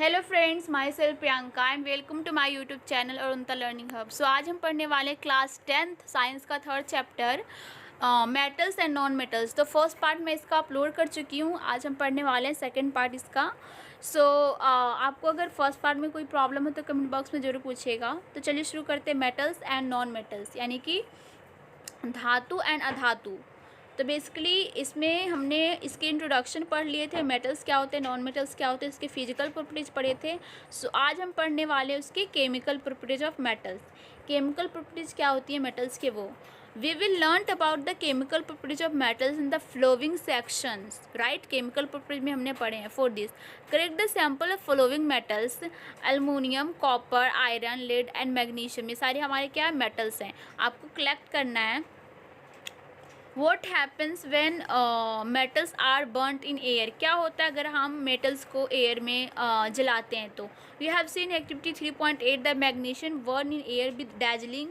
Hello friends, my self Priyanka and welcome to my YouTube channel Arunita learning hub. So आज हम पढ़ने वाले class 10th science का third chapter metals and non metals. तो first part मैं इसका अपलोड कर चुकी हूँ, आज हम पढ़ने वाले हैं सेकंड पार्ट इसका। सो आपको अगर फर्स्ट पार्ट में कोई प्रॉब्लम हो तो कमेंट बॉक्स में ज़रूर पूछिएगा। तो चलिए शुरू करते हैं मेटल्स एंड नॉन मेटल्स, यानी कि धातु एंड अधातु। तो बेसिकली इसमें हमने इसके इंट्रोडक्शन पढ़ लिए थे, मेटल्स क्या होते हैं, नॉन मेटल्स क्या होते हैं, इसके फिजिकल प्रॉपर्टीज़ पढ़े थे। सो आज हम पढ़ने वाले हैं उसके chemical properties of metals. Chemical properties क्या होती है मेटल्स के, वो we will learn about the chemical properties of metals in the following sections, right. Chemical properties में हमने पढ़े हैं। For this correct the sample of following metals, aluminium, copper, iron, lead and magnesium. ये सारे हमारे क्या है, मेटल्स हैं। आपको कलेक्ट करना है What happens when metals are burnt in air? क्या होता है अगर हम मेटल्स को एयर में जलाते हैं तो we have seen activity 3.8 the magnesium burn in air with dazzling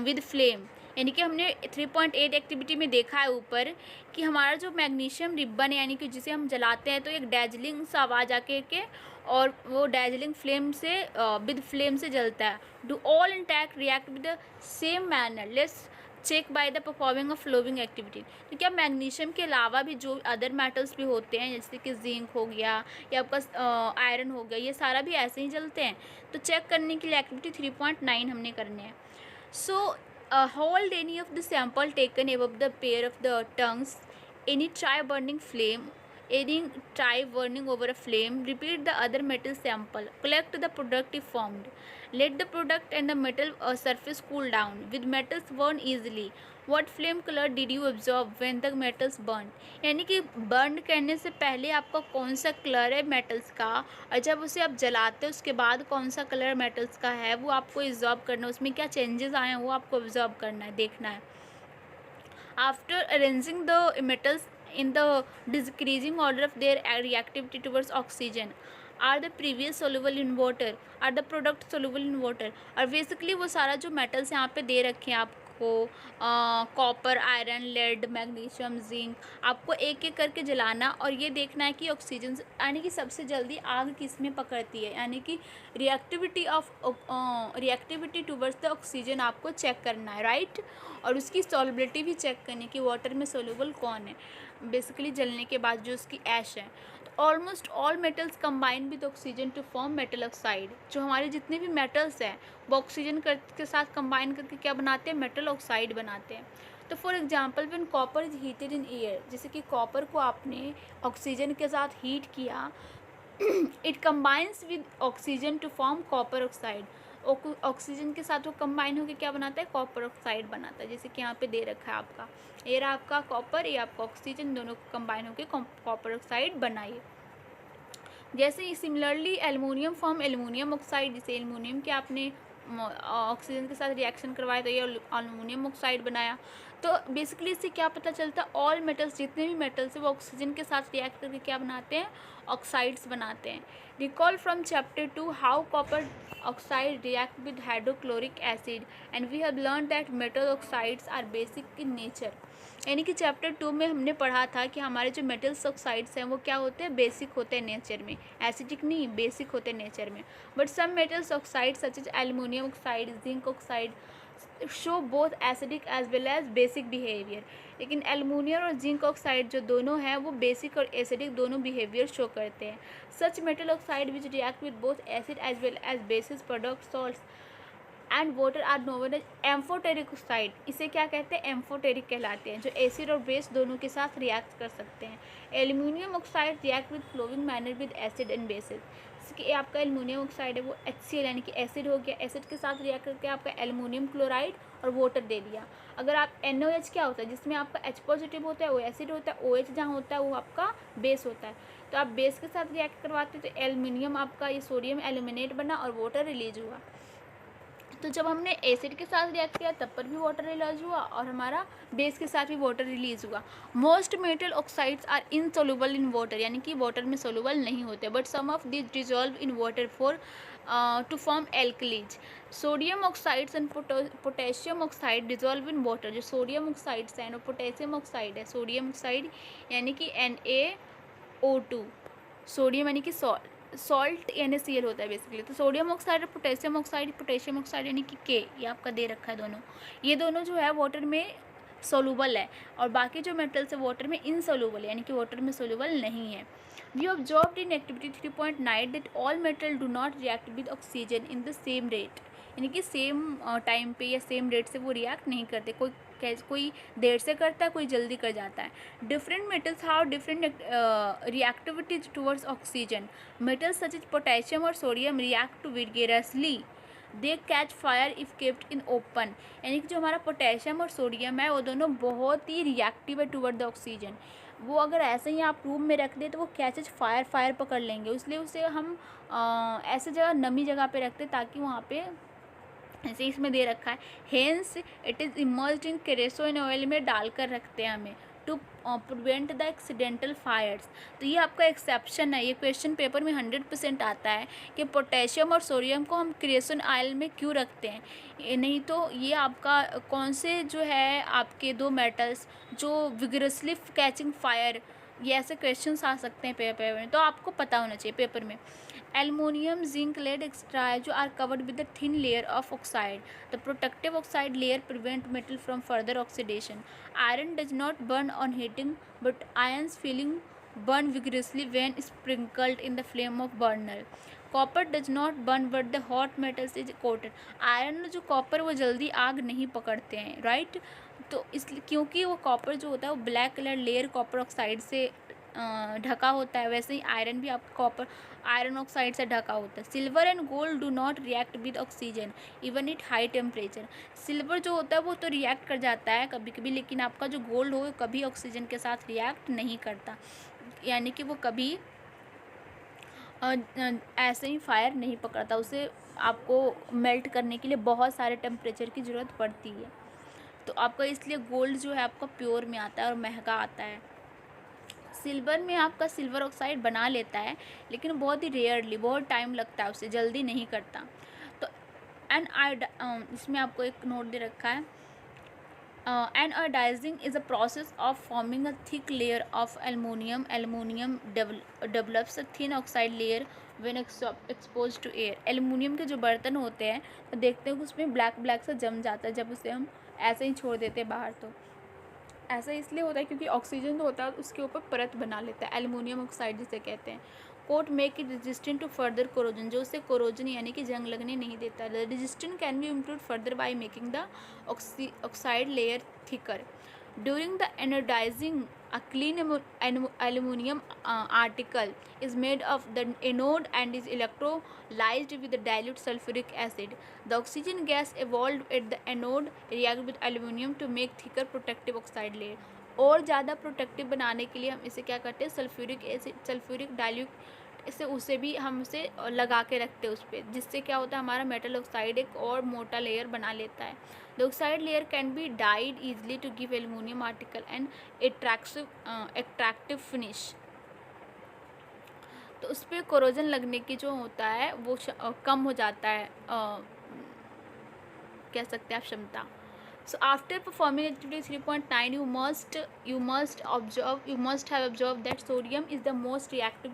with flame. यानी कि हमने 3.8 एक्टिविटी में देखा है ऊपर कि हमारा जो मैग्नीशियम रिबन है, यानी कि जिसे हम जलाते हैं तो एक डैजलिंग सा आवाज़ आके के और वो डैजलिंग फ्लेम से विद फ्लेम से जलता है। Do all intact react with the same manner? Let's check by the performing of following activity. तो क्या मैग्नीशियम के अलावा भी जो अदर मेटल्स भी होते हैं, जैसे कि जिंक हो गया या आपका आयरन हो गया, ये सारा भी ऐसे ही जलते हैं? तो चेक करने के लिए एक्टिविटी 3.9 हमने करने हैं। So hold any of the sample taken above the pair of the tongues, any try burning flame, any try burning over a flame, repeat the other metal sample, collect the product if formed, let the product and the metal surface cool down, with metals burn easily, what flame color did you absorb when the metals burned? यानी कि burn करने से पहले आपका कौन सा colour है metals का, और जब उसे आप जलाते हो उसके बाद कौन सा कलर मेटल्स का है, वो आपको एब्जॉर्ब करना है। उसमें क्या चेंजेस आए हैं वो आपको एब्जॉर्ब करना है, देखना है। After arranging the metals in the decreasing order of their reactivity towards oxygen, are the previous soluble in water, are the product soluble in water? और बेसिकली वो सारा जो मेटल्स यहाँ पे दे रखे हैं आपको, copper, iron, lead, magnesium, zinc, आपको एक एक करके जलाना और ये देखना है कि ऑक्सीजन, यानी कि सबसे जल्दी आग किस में पकड़ती है, यानी कि रिएक्टिविटी टूवर्ड्स द ऑक्सीजन आपको चेक करना है, राइट। और उसकी सॉल्युबिलिटी भी चेक करनी कि वाटर में सोल्यूबल कौन है, बेसिकली जलने के बाद जो उसकी ऐश है। तो almost all metals combine with oxygen to form metal oxide. जो हमारे जितने भी मेटल्स हैं वो ऑक्सीजन के साथ कंबाइन करके क्या बनाते हैं, मेटल ऑक्साइड बनाते हैं। तो for example when copper is heated in air, जैसे कि कॉपर को आपने ऑक्सीजन के साथ हीट किया, it combines with oxygen to form copper oxide. Oxygen के साथ वो कंबाइन होकर क्या बनाता है, कॉपर ऑक्साइड बनाता है। जैसे कि यहाँ पे दे रखा है आपका, ये रहा आपका कॉपर, ये आपका ऑक्सीजन, दोनों को कंबाइन होकर कॉपर ऑक्साइड बनाइए। जैसे ही similarly aluminium form aluminium oxide, जैसे एल्युमिनियम के आपने ऑक्सीजन के साथ रिएक्शन करवाया तो ये एल्युमिनियम ऑक्साइड बनाया। तो बेसिकली इससे क्या पता चलता है, ऑल मेटल्स, जितने भी मेटल्स हैं वो ऑक्सीजन के साथ रिएक्ट करके क्या बनाते हैं, ऑक्साइड्स बनाते हैं। Recall from chapter 2 how copper oxide react with hydrochloric acid and we have learn that metal oxides are basic in nature. यानी कि चैप्टर 2 में हमने पढ़ा था कि हमारे जो मेटल्स ऑक्साइड्स हैं वो क्या होते हैं, बेसिक होते हैं नेचर में, एसिडिक नहीं, बेसिक होते हैं नेचर में। But some metals oxide such as aluminium oxide, zinc oxide show both acidic as well as basic behaviour. लेकिन एल्युमिनियम और जिंक ऑक्साइड जो दोनों हैं वो बेसिक और एसिडिक दोनों बिहेवियर शो करते हैं। Such metal oxide which react with both acid as well as basis product salts and water are known as amphoteric oxide. इसे क्या कहते हैं, एम्फोटेरिक कहलाते हैं, जो एसिड और बेस दोनों के साथ रिएक्ट कर सकते हैं। Aluminium oxide react with following manner with acid and bases. कि आपका एल्युमिनियम ऑक्साइड है वो HCl यानी कि एसिड हो गया, एसिड के साथ रिएक्ट करके आपका एल्युमिनियम क्लोराइड और वाटर दे दिया। अगर आप NOH क्या होता है, जिसमें आपका H पॉजिटिव होता है वो एसिड होता है, OH जहाँ होता है वो आपका बेस होता है। तो आप बेस के साथ रिएक्ट करवाते तो एल्युमिनियम आपका ये सोडियम एल्यूमिनेट बना और वाटर रिलीज हुआ। तो जब हमने एसिड के साथ रिएक्ट किया तब पर भी वाटर रिलीज हुआ और हमारा बेस के साथ भी वाटर रिलीज हुआ। Most metal oxides are insoluble in water, यानी कि वाटर में सोल्यूबल नहीं होते, but some of this dissolve in water for to form alkalis. Sodium oxides and potassium oxide dissolve in water. जो सोडियम ऑक्साइड्स हैं और potassium oxide है, sodium oxide यानी कि NaO2, सोडियम यानी कि सॉल्ट, सॉल्ट NaCl होता है बेसिकली। तो सोडियम ऑक्साइड और पोटेशियम ऑक्साइड यानी कि के, ये आपका दे रखा है दोनों। ये दोनों जो है वाटर में सोलूबल है, और बाकी जो मेटल्स है वाटर में इनसोलूबल है, यानी कि वाटर में सोलूबल नहीं है। We observed in activity 3.9 that all metal do not react with oxygen in the same rate, यानी कि सेम टाइम पे या सेम रेट से वो रिएक्ट नहीं करते। कोई देर से करता है, कोई जल्दी कर जाता है। Different metals have different reactivities towards oxygen. Metals such as potassium और sodium react vigorously, they catch fire if kept in open, यानी कि जो हमारा पोटेशियम और सोडियम है वो दोनों बहुत ही रिएक्टिव है टुवर्ड द ऑक्सीजन। वो अगर ऐसे ही आप रूम में रख दें तो वो कैचेज फायर पकड़ लेंगे, इसलिए उसे हम ऐसे जगह नमी जगह पे रखते ताकि वहाँ पे, ऐसे इसमें दे रखा है, hence it is immersed in kerosene oil में डालकर रखते हैं हमें to prevent the accidental fires. तो ये आपका एक्सेप्शन है, ये क्वेश्चन पेपर में 100% आता है कि पोटेशियम और सोडियम को हम केरोसिन ऑयल में क्यों रखते हैं। नहीं तो ये आपका कौन से जो है आपके दो मेटल्स जो विगरसली कैचिंग फायर, ये ऐसे क्वेश्चंस आ सकते हैं पेपर में, तो आपको पता होना चाहिए पेपर में। एल्युमिनियम, जिंक, लेड एक्स्ट्रा जो are covered with the thin layer of oxide, the protective oxide layer prevent metal from further oxidation. Iron does not burn on heating but irons filing burn vigorously when sprinkled in the flame of burner. Copper does not burn but the hot metals is coated. Iron जो copper वो जल्दी आग नहीं पकड़ते हैं, right. तो इसलिए क्योंकि वो कॉपर जो होता है वो black colour layer copper oxide से ढका होता है, वैसे ही आयरन भी आपका कॉपर आयरन ऑक्साइड से ढका होता है। Silver and gold do not react with oxygen even it high temperature. Silver जो होता है वो तो रिएक्ट कर जाता है कभी कभी, लेकिन आपका जो गोल्ड हो कभी ऑक्सीजन के साथ रिएक्ट नहीं करता, यानी कि वो कभी ऐसे ही फायर नहीं पकड़ता, उसे आपको मेल्ट करने के लिए बहुत सारे टेम्परेचर की ज़रूरत पड़ती है। तो आपका इसलिए गोल्ड जो है आपका प्योर में आता है और महंगा आता है। सिल्वर में आपका सिल्वर ऑक्साइड बना लेता है, लेकिन बहुत ही रेयरली, बहुत टाइम लगता है, उसे जल्दी नहीं करता। तो इसमें आपको एक नोट दे रखा है, anodizing is a process of forming a thick layer of aluminium. Aluminium develops a thin oxide layer when exposed to air. Aluminium के जो बर्तन होते हैं तो देखते हैं कि उसमें ब्लैक सा जम जाता है जब उसे हम ऐसे ही छोड़ देते हैं बाहर। तो ऐसा इसलिए होता है क्योंकि ऑक्सीजन जो होता है उसके ऊपर परत बना लेता है, एलुमिनियम ऑक्साइड जिसे कहते हैं। Coat make it resistant to further corrosion, जो उससे कोरोजन यानी कि जंग लगने नहीं देता। The resistant can be improve further by making the oxide layer thicker. During the anodising a clean aluminum article is made of the anode and is electrolyzed with the dilute sulfuric acid. The oxygen gas evolved at the anode react with aluminum to make thicker protective oxide layer. और ज़्यादा protective बनाने के लिए हम इसे क्या करते हैं, सल्फ्यूरिक एसिड, सल्फ्यूरिक डाइल्यूट इसे उसे भी हम उसे लगा के रखते हैं उस पर, जिससे क्या होता है हमारा मेटल ऑक्साइड एक और मोटा लेयर बना लेता है। The oxide layer can be dyed easily to give aluminium article and attractive finish. तो उस पर कोरोजन लगने की जो होता है वो कम हो जाता है, कह सकते हैं आप क्षमता। So after performing activity 3.9, you must have observed that sodium is the most reactive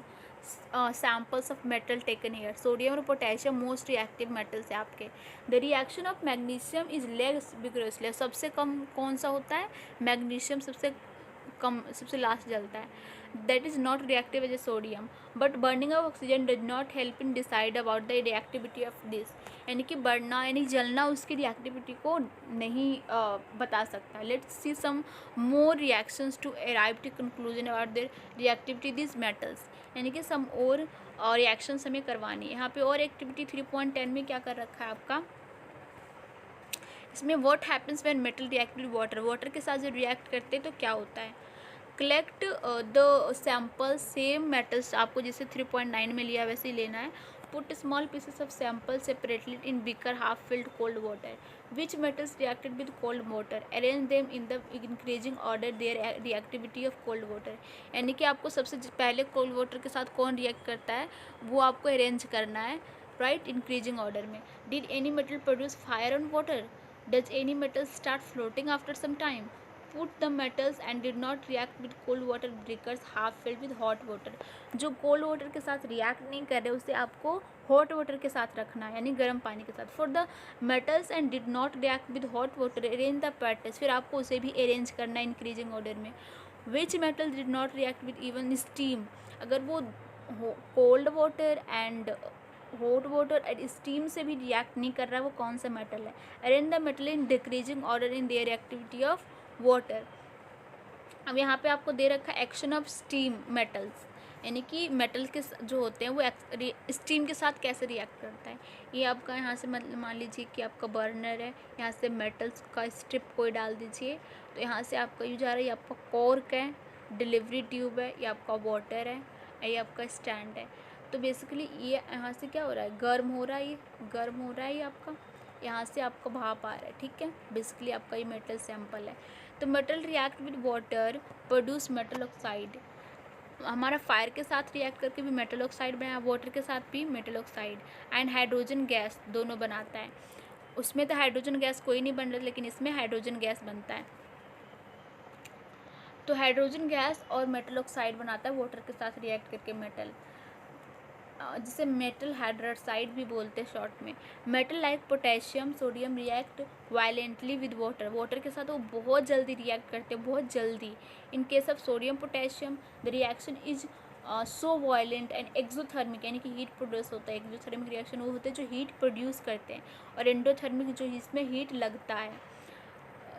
samples of metal taken here. Sodium और potassium most reactive metals है आपके। The reaction of magnesium is less vigorously. सबसे कम कौन सा होता है, magnesium सबसे last जलता है। That is not reactive as a sodium, but burning of oxygen does not help in decide about the reactivity of this. यानी कि बढ़ना यानी जलना उसकी रिएक्टिविटी को नहीं बता सकता। Let's see some more reactions to arrive to conclusion about the reactivity these metals. यानी कि some और reactions हमें करवानी है। यहाँ पे और एक्टिविटी 3.10 में क्या कर रखा है आपका, इसमें what happens when metal react with water. Water के साथ जब रिएक्ट करते हैं तो क्या होता है। Collect the sample same metals, आपको जैसे 3.9 में लिया वैसे ही लेना है। Put small pieces of sample separately in beaker half filled cold water. Which metals reacted with cold water, arrange them in the increasing order there reactivity of cold water. यानी कि आपको सबसे पहले कोल्ड वाटर के साथ कौन react करता है वो आपको अरेंज करना है, राइट, इंक्रीजिंग ऑर्डर में। Did any metal produce fire on water, does any metal start floating after some time. Put the metals and did not react with cold water beakers half filled with hot water. जो cold water के साथ react नहीं कर रहे उसे आपको hot water के साथ रखना है, यानी गर्म पानी के साथ। For the metals and did not react with hot water arrange the petals, फिर आपको उसे भी अरेंज करना है इंक्रीजिंग ऑर्डर में। Which metal did not react with even steam, अगर वो cold water and hot water and steam से भी रिएक्ट नहीं कर रहा है, वो कौन सा मेटल है। Arrange the metal in decreasing order in their activity of water. अब यहाँ पे आपको दे रखा है एक्शन ऑफ स्टीम मेटल्स, यानी कि मेटल के जो होते हैं वो स्टीम के साथ कैसे रिएक्ट करता है। ये आपका यहाँ से मतलब मान लीजिए कि आपका बर्नर है, यहाँ से मेटल्स का स्ट्रिप कोई डाल दीजिए, तो यहाँ से आपका यूज आ रहा है, ये आपका कॉर्क है, डिलीवरी ट्यूब है, ये आपका वाटर है, ये आपका स्टैंड है। तो बेसिकली ये यहाँ से क्या हो रहा है, गर्म हो रहा है, ये गर्म हो रहा है, ये आपका यहाँ से आपका भाप आ रहा है, ठीक है। बेसिकली आपका ये मेटल सैंपल है। तो metal react with water produce metal oxide, हमारा फायर के साथ रिएक्ट करके भी मेटल ऑक्साइड बना, वाटर के साथ भी metal oxide and hydrogen gas दोनों बनाता है। उसमें तो हाइड्रोजन गैस कोई नहीं बन रहा, लेकिन इसमें हाइड्रोजन गैस बनता है। तो हाइड्रोजन गैस और मेटल ऑक्साइड बनाता है वाटर के साथ रिएक्ट करके मेटल, जिसे मेटल हाइड्रोक्साइड भी बोलते हैं शॉर्ट में। Metal like potassium sodium react violently with water, water के साथ वो बहुत जल्दी रिएक्ट करते हैं, बहुत जल्दी। In case of sodium potassium the reaction is so violent and exothermic, यानी कि हीट प्रोड्यूस होता है। एक्सोथर्मिक रिएक्शन वो होते हैं जो हीट प्रोड्यूस करते हैं, और एंडोथर्मिक जो इसमें हीट लगता है।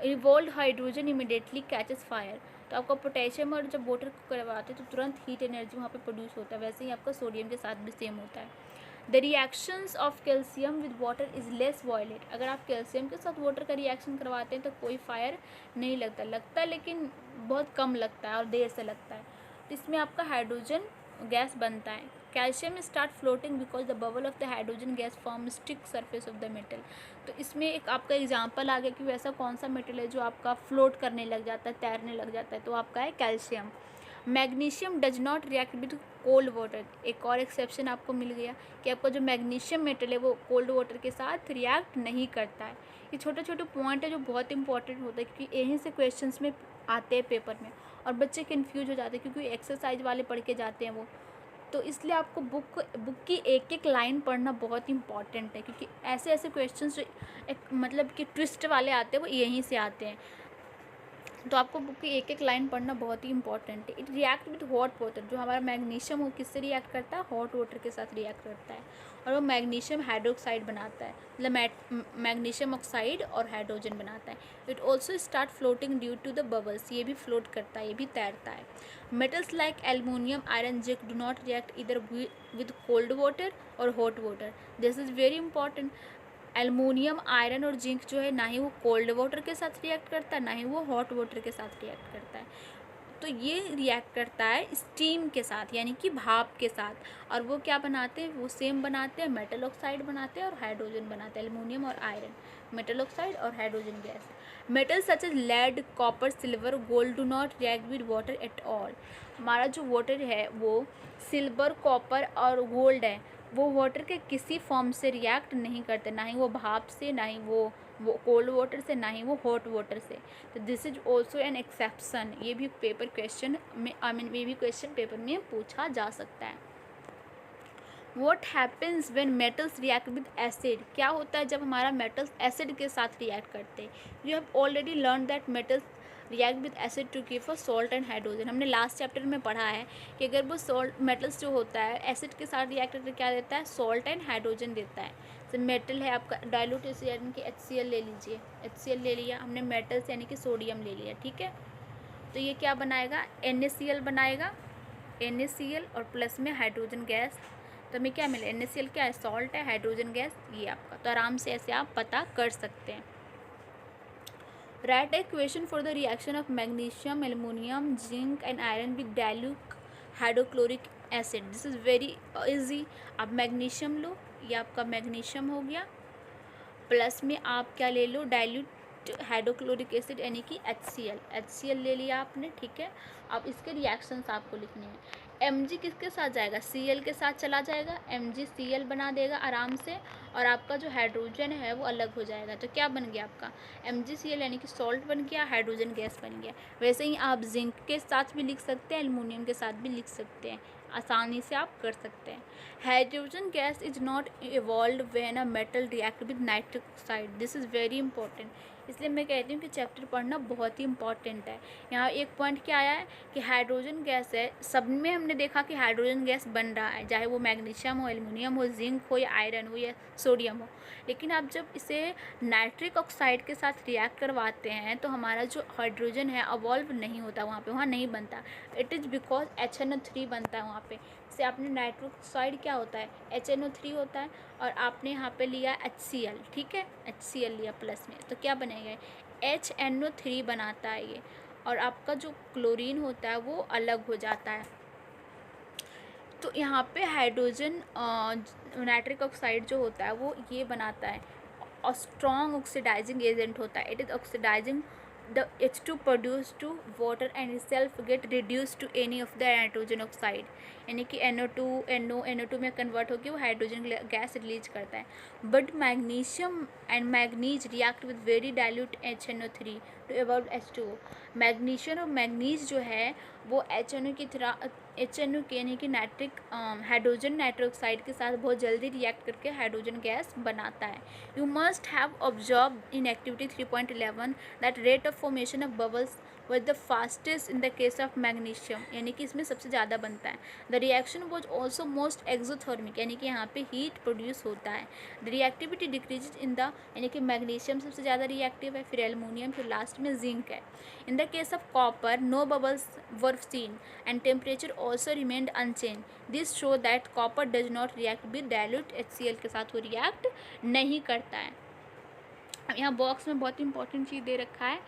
Revolve hydrogen immediately catches fire, तो आपका पोटेशियम और जब वाटर को करवाते हैं तो तुरंत हीट एनर्जी वहाँ पे प्रोड्यूस होता है। वैसे ही आपका सोडियम के साथ भी सेम होता है। The reactions of calcium with water is less violent, अगर आप कैल्शियम के साथ वाटर का रिएक्शन करवाते हैं तो कोई फायर नहीं लगता है लेकिन बहुत कम लगता है और देर से लगता है। तो इसमें आपका हाइड्रोजन गैस बनता है। Calcium start floating because the bubble of the hydrogen gas form stick surface of the metal. तो इसमें एक आपका एग्जांपल आ गया कि वैसा कौन सा मेटल है जो आपका फ्लोट करने लग जाता है, तैरने लग जाता है, तो आपका है calcium. Magnesium does not react with cold water, एक और एक्सेप्शन आपको मिल गया कि आपका जो मैग्नीशियम मेटल है वो कोल्ड वाटर के साथ रिएक्ट नहीं करता है। ये छोटे छोटे पॉइंट है जो बहुत इंपॉर्टेंट होता है, क्योंकि यहीं से क्वेश्चंस में आते हैं पेपर में, और बच्चे कन्फ्यूज हो जाते हैं क्योंकि एक्सरसाइज वाले पढ़ के जाते हैं वो। तो इसलिए आपको बुक की एक एक लाइन पढ़ना बहुत इंपॉर्टेंट है, क्योंकि ऐसे ऐसे क्वेश्चंस जो एक मतलब कि ट्विस्ट वाले आते हैं वो यहीं से आते हैं। तो आपको बुक की एक एक लाइन पढ़ना बहुत ही इंपॉर्टेंट है। It react with hot water, जो हमारा मैग्नीशियम वो किससे रिएक्ट करता है, हॉट वाटर के साथ रिएक्ट करता है, और वो मैग्नीशियम हाइड्रोक्साइड बनाता है, मतलब मैग्नीशियम ऑक्साइड और हाइड्रोजन बनाता है। It also start floating due to the bubbles, ये भी फ्लोट करता है, ये भी तैरता है। Metals like aluminium iron zinc do not react either with cold water और hot water, this is very important. Aluminium iron और जिंक जो है ना ही वो कोल्ड वाटर के साथ रिएक्ट करता है ना ही वो हॉट वाटर के साथ रिएक्ट करता है, तो ये रिएक्ट करता है स्टीम के साथ, यानी कि भाप के साथ। और वो क्या बनाते हैं, वो सेम बनाते हैं, मेटल ऑक्साइड बनाते हैं और हाइड्रोजन बनाते हैं। एल्युमिनियम और आयरन, मेटल ऑक्साइड और hydrogen gas. Metal such as lead copper silver gold do not react with water at all, हमारा जो वाटर है वो सिल्वर कॉपर और गोल्ड है, वो वाटर के किसी फॉर्म से रिएक्ट नहीं करते, ना ही वो भाप से, ना ही वो कोल्ड वाटर से, ना ही वो हॉट वाटर से। तो this is also an exception, ये भी पेपर क्वेश्चन में ये भी क्वेश्चन पेपर में पूछा जा सकता है। What happens when metals react with acid, क्या होता है जब हमारा मेटल्स एसिड के साथ रिएक्ट करते हैं। You have already learn that metals react with acid to give a salt and hydrogen, हमने लास्ट चैप्टर में पढ़ा है कि अगर वो सॉल्ट मेटल्स जो होता है एसिड के साथ रिएक्ट करके क्या देता है, सॉल्ट एंड हाइड्रोजन देता है। जैसे मेटल है आपका डाइल्यूट एसिड यानी कि HCl ले लीजिए, HCl ले लिया हमने, मेटल्स यानी कि सोडियम ले लिया, ठीक है। तो ये क्या बनाएगा, NaCl बनाएगा, NaCl और प्लस में हाइड्रोजन गैस, तो हमें क्या मिले, NaCl क्या है, सॉल्ट है, हाइड्रोजन गैस ये आपका। तो आराम से ऐसे आप पता कर सकते हैं। Right equation for the reaction of magnesium aluminium zinc and iron with dilute hydrochloric acid, this is very easy. आप मैग्नीशियम लो, ये आपका मैग्नीशियम हो गया, प्लस में आप क्या ले लो, डाइल्यूट हाइड्रोक्लोरिक एसिड यानी कि HCl ले लिया आपने, ठीक है। अब इसके रिएक्शंस आपको लिखने हैं। Mg किसके साथ जाएगा, Cl के साथ चला जाएगा, Mg Cl बना देगा आराम से, और आपका जो हाइड्रोजन है वो अलग हो जाएगा। तो क्या बन गया आपका MgCl, यानी कि सॉल्ट बन गया, हाइड्रोजन गैस बन गया। वैसे ही आप जिंक के साथ भी लिख सकते हैं, एल्युमिनियम के साथ भी लिख सकते हैं, आसानी से आप कर सकते हैं। Hydrogen gas is not evolve when a metal react with nitric oxide, this is very important. इसलिए मैं कहती हूँ कि चैप्टर पढ़ना बहुत ही इंपॉर्टेंट है। यहाँ एक पॉइंट क्या आया है कि हाइड्रोजन गैस है, सब में हमने देखा कि हाइड्रोजन गैस बन रहा है, चाहे वो मैग्नीशियम हो, एल्युमिनियम हो, जिंक हो, या आयरन हो, या सोडियम हो। लेकिन आप जब इसे नाइट्रिक ऑक्साइड के साथ रिएक्ट करवाते हैं तो हमारा जो हाइड्रोजन है अवॉल्व नहीं होता, वहाँ नहीं बनता। इट इज़ बिकॉज HNO3 बनता है वहाँ पे। जैसे आपने नाइट्रिक ऑक्साइड क्या होता है, HNO3 होता है, और आपने यहाँ पे लिया HCl, ठीक है, HCl लिया प्लस में, तो क्या बनेगा, HNO3 बनाता है ये, और आपका जो क्लोरीन होता है वो अलग हो जाता है। तो यहाँ पे हाइड्रोजन नाइट्रिक ऑक्साइड जो होता है वो ये बनाता है, और स्ट्रॉन्ग ऑक्सीडाइजिंग एजेंट होता है। It is oxidising the H2 produced to water and itself get reduced to any of the nitrogen oxide, यानी कि NO2 NO2 में कन्वर्ट होकर वो हाइड्रोजन गैस रिलीज करता है। But magnesium and manganese react with very dilute HNO3 to evolve H2O। Magnesium और manganese जो है वो HNO की तरह यानी कि नाइट्रिक हाइड्रोजन नाइट्रिक ऑक्साइड के साथ बहुत जल्दी रिएक्ट करके हाइड्रोजन गैस बनाता है। You must have observe in activity 3.11 that rate of formation of bubbles with the fastest in the case of magnesium, यानी कि इसमें सबसे ज़्यादा बनता है। The reaction was also most exothermic, यानी कि यहाँ पे हीट प्रोड्यूस होता है। The reactivity decrease in the, यानी कि मैग्नीशियम सबसे ज़्यादा रिएक्टिव है, फिर एल्युमिनियम, फिर लास्ट में जिंक है। In the case of copper no bubbles were seen and temperature also remained unchanged. This show that copper does not react with dilute HCl के साथ वो रिएक्ट नहीं करता है। अब यहाँ बॉक्स में बहुत इंपॉर्टेंट चीज़ दे रखा है,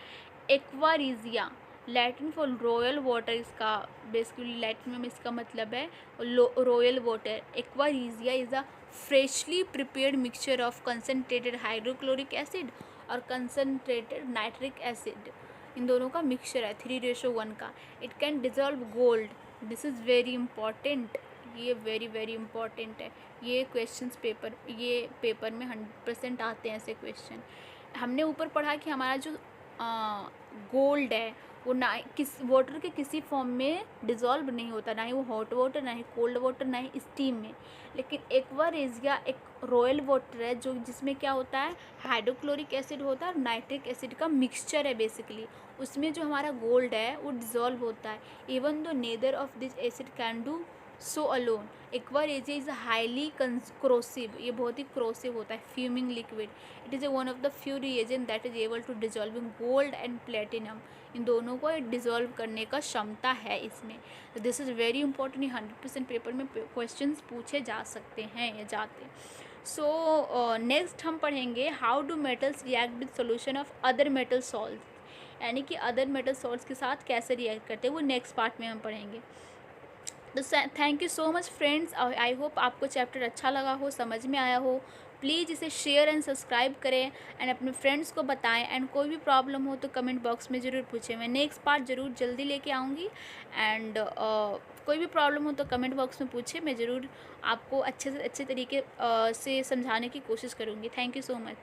aqua regia, Latin for royal water, इसका बेसिकली लैटिन में इसका मतलब है royal water. Aqua regia is a freshly prepared mixture of concentrated hydrochloric acid और कंसनट्रेटेड नाइट्रिक एसिड, इन दोनों का मिक्सचर है 3:1 का। It can dissolve gold, this is very important, ये वेरी वेरी इंपॉर्टेंट है। ये क्वेश्चंस पेपर में 100% आते हैं ऐसे क्वेश्चन। हमने ऊपर पढ़ा कि हमारा जो गोल्ड है वो ना किस वाटर के किसी फॉर्म में डिज़ोल्व नहीं होता, ना ही वो हॉट वाटर, ना ही कोल्ड वाटर, ना ही स्टीम में। लेकिन एक्वारेजिया एक रॉयल वाटर है जो जिसमें क्या होता है, हाइड्रोक्लोरिक एसिड होता है और नाइट्रिक एसिड का मिक्सचर है बेसिकली। उसमें जो हमारा गोल्ड है वो डिज़ोल्व होता है, even though neither of this acid can do so alone. Aqua regia is highly corrosive, ये बहुत ही क्रोसिव होता है, fuming liquid. It is one of the few reagent that is able to dissolving gold and platinum, इन दोनों को dissolve करने का क्षमता है इसमें। तो this is very important, 100% paper में क्वेश्चंस पूछे जा सकते हैं या जाते। सो नेक्स्ट हम पढ़ेंगे how do metals react with solution of other metal salt, यानी कि अदर मेटल सॉल्ट्स के साथ कैसे रिएक्ट करते हैं वो नेक्स्ट पार्ट में हम पढ़ेंगे। तो thank you so much friends, I hope आपको चैप्टर अच्छा लगा हो, समझ में आया हो। प्लीज़ इसे शेयर एंड सब्सक्राइब करें एंड अपने फ्रेंड्स को बताएं, एंड कोई भी प्रॉब्लम हो तो कमेंट बॉक्स में ज़रूर पूछें। मैं नेक्स्ट पार्ट ज़रूर जल्दी लेके आऊँगी, एंड कोई भी प्रॉब्लम हो तो कमेंट बॉक्स में पूछें, मैं ज़रूर आपको अच्छे से अच्छे तरीके से समझाने की कोशिश करूँगी। Thank you so much.